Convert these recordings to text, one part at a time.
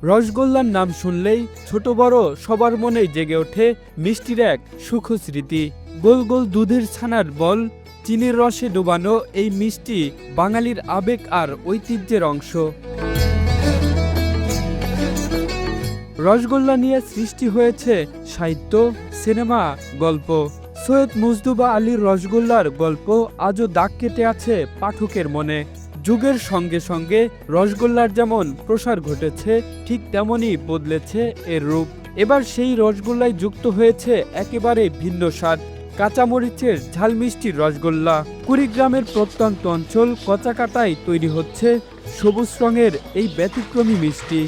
রসগোল্লার নাম শুনলেই ছোট বড় সবার মনেই জেগে ওঠে মিষ্টির এক সুখস্মৃতি। গোল গোল দুধের ছানার বল, চিনির রসে ডোবানো এই মিষ্টি বাঙালির আবেগ আর ঐতিহ্যের অংশ। রসগোল্লা নিয়ে সৃষ্টি হয়েছে সাহিত্য, সিনেমা, গল্প। সৈয়দ মুজতবা আলীর রসগোল্লার গল্প আজও দাগ কেটে আছে পাঠকের মনে। যুগের সঙ্গে সঙ্গে রসগোল্লার যেমন প্রসার ঘটেছে, ঠিক তেমনই বদলেছে এর রূপ। এবার সেই রসগোল্লায় যুক্ত হয়েছে একেবারে ভিন্ন স্বাদ, কাঁচামরিচের ঝাল মিষ্টির রসগোল্লা। কুড়িগ্রামের প্রত্যন্ত অঞ্চল কচাকাটায় তৈরি হচ্ছে সবুজ রঙের এই ব্যতিক্রমী মিষ্টি।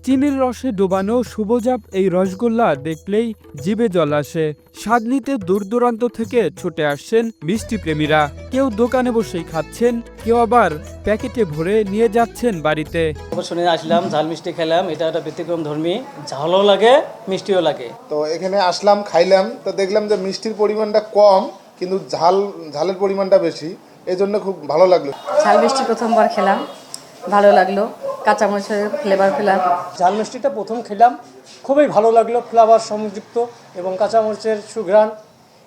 চিনির রসে ডোবানো শুভজাপ এই রসগোল্লা দেখলেই জিভে জল আসে। স্বাদ নিতে দূর দূরান্ত থেকে ছুটে আসছেন মিষ্টি প্রেমীরা। কেউ দোকানে বসেই খাচ্ছেন, কেউ আবার প্যাকেটে ভরে নিয়ে যাচ্ছেন বাড়িতে। শুনে আসলাম, ঝাল মিষ্টি খেলাম, এটা একটা ব্যতিক্রম ধর্মী, ঝালও লাগে মিষ্টিও লাগে। তো এখানে আসলাম, খাইলাম, তো দেখলাম যে মিষ্টির পরিমাণটা কম কিন্তু ঝালের পরিমাণটা বেশি, এই জন্য খুব ভালো লাগলো। ঝাল মিষ্টি প্রথমবার খেলাম, ভালো লাগলো। কাঁচামরিচের ফ্লেভার পেলাম। ঝাল মিষ্টিটা প্রথম খেলাম, খুবই ভালো লাগলো, ফ্লেভার সংযুক্ত এবং কাঁচামরিচের সুঘ্রাণ,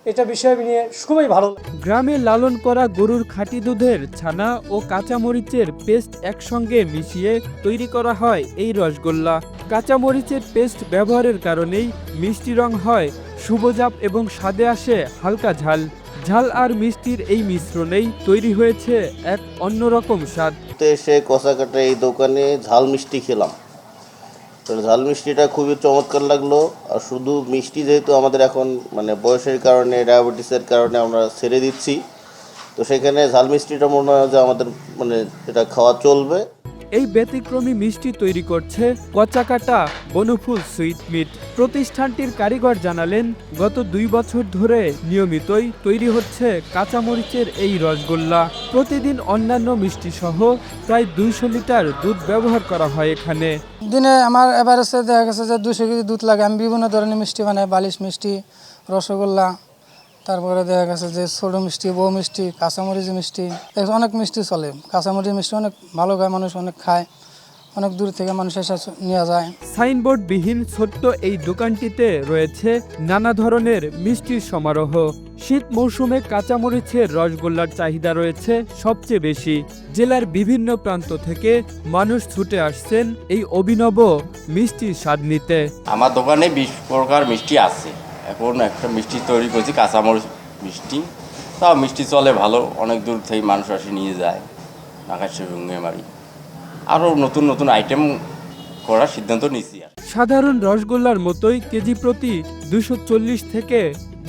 এটা বিষয় নিয়ে খুবই ভালো। গ্রামে লালন করা গরুর খাঁটি দুধের ছানা ও কাঁচামরিচের পেস্ট একসঙ্গে মিশিয়ে তৈরি করা হয় এই রসগোল্লা। কাঁচামরিচের পেস্ট ব্যবহারের কারণেই মিষ্টি রং হয় শুভজাপ এবং স্বাদে আসে হালকা ঝাল। ঝাল আর মিষ্টির এই মিশ্রণেই তৈরি হয়েছে এক অন্যরকম স্বাদ। এসে কচাকাটা এই দোকানে ঝাল মিষ্টি খেলাম, তো ঝাল মিষ্টিটা খুবই চমৎকার লাগলো। আর শুধু মিষ্টি যেহেতু আমাদের এখন মানে বয়সের কারণে, ডায়াবেটিসের কারণে আমরা ছেড়ে দিচ্ছি, তো সেখানে ঝাল মিষ্টিটা মনে হয় যে আমাদের মানে এটা খাওয়া চলবে। এই ব্যতিক্রমী মিষ্টি তৈরি করছে কচাকাটা বনফুল সুইট মিট। প্রতিষ্ঠানটির কারিগর জানালেন, গত 2 বছর ধরে নিয়মিতই তৈরি হচ্ছে কাঁচামরিচের এই রসগোল্লা। প্রতিদিন অন্যান্য মিষ্টি সহ প্রায় 200 লিটার দুধ ব্যবহার করা হয় এখানে। দিনে আমার এভারেজে দেখা গেছে যে 200 কেজি দুধ লাগে। আমি বিভিন্ন ধরনের মিষ্টি বানাই, বালিশ মিষ্টি, রসগোল্লা, তারপরে দেখা গেছে যে ছোটো মিষ্টি, বউ মিষ্টি, কাঁচামরিচ মিষ্টি, অনেক মিষ্টি চলে। কাঁচামরিচ মিষ্টি অনেক ভালো খায় মানুষ, অনেক খায়, অনেক দূর থেকে মানুষ এসে নিয়ে যায়। সাইনবোর্ডবিহীন ছোট্ট এই দোকানটিতে রয়েছে নানা ধরনের মিষ্টির সমারোহ। শীত মৌসুমে কাঁচামরিচের রসগোল্লার চাহিদা রয়েছে সবচেয়ে বেশি। জেলার বিভিন্ন প্রান্ত থেকে মানুষ ছুটে আসছেন এই অভিনব মিষ্টির স্বাদ নিতে। আমার দোকানে 20 প্রকার মিষ্টি আছে। এখন একটা মিষ্টি তৈরি করছি, কাঁচামরিচ মিষ্টি। তাও মিষ্টি চলে ভালো, অনেক দূর থেকে মানুষ আসে নিয়ে যায়। আকাশে ভঙ্গে মারি আরও নতুন নতুন আইটেম করার সিদ্ধান্ত নিয়েছি। সাধারণ রসগোল্লার মতোই কেজি প্রতি 240 থেকে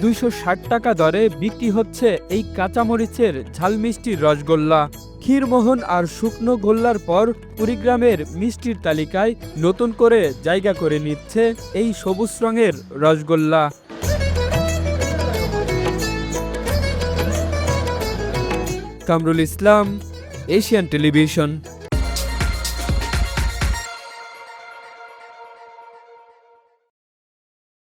260 টাকা দরে বিক্রি হচ্ছে এই কাঁচামরিচের ঝাল মিষ্টির রসগোল্লা। ক্ষীরমোহন আর শুকনো গোল্লার পর কুড়িগ্রামের মিষ্টির তালিকায় নতুন করে জায়গা করে নিচ্ছে এই সবুজ রঙের রসগোল্লা। Kamrul Islam, Asian television.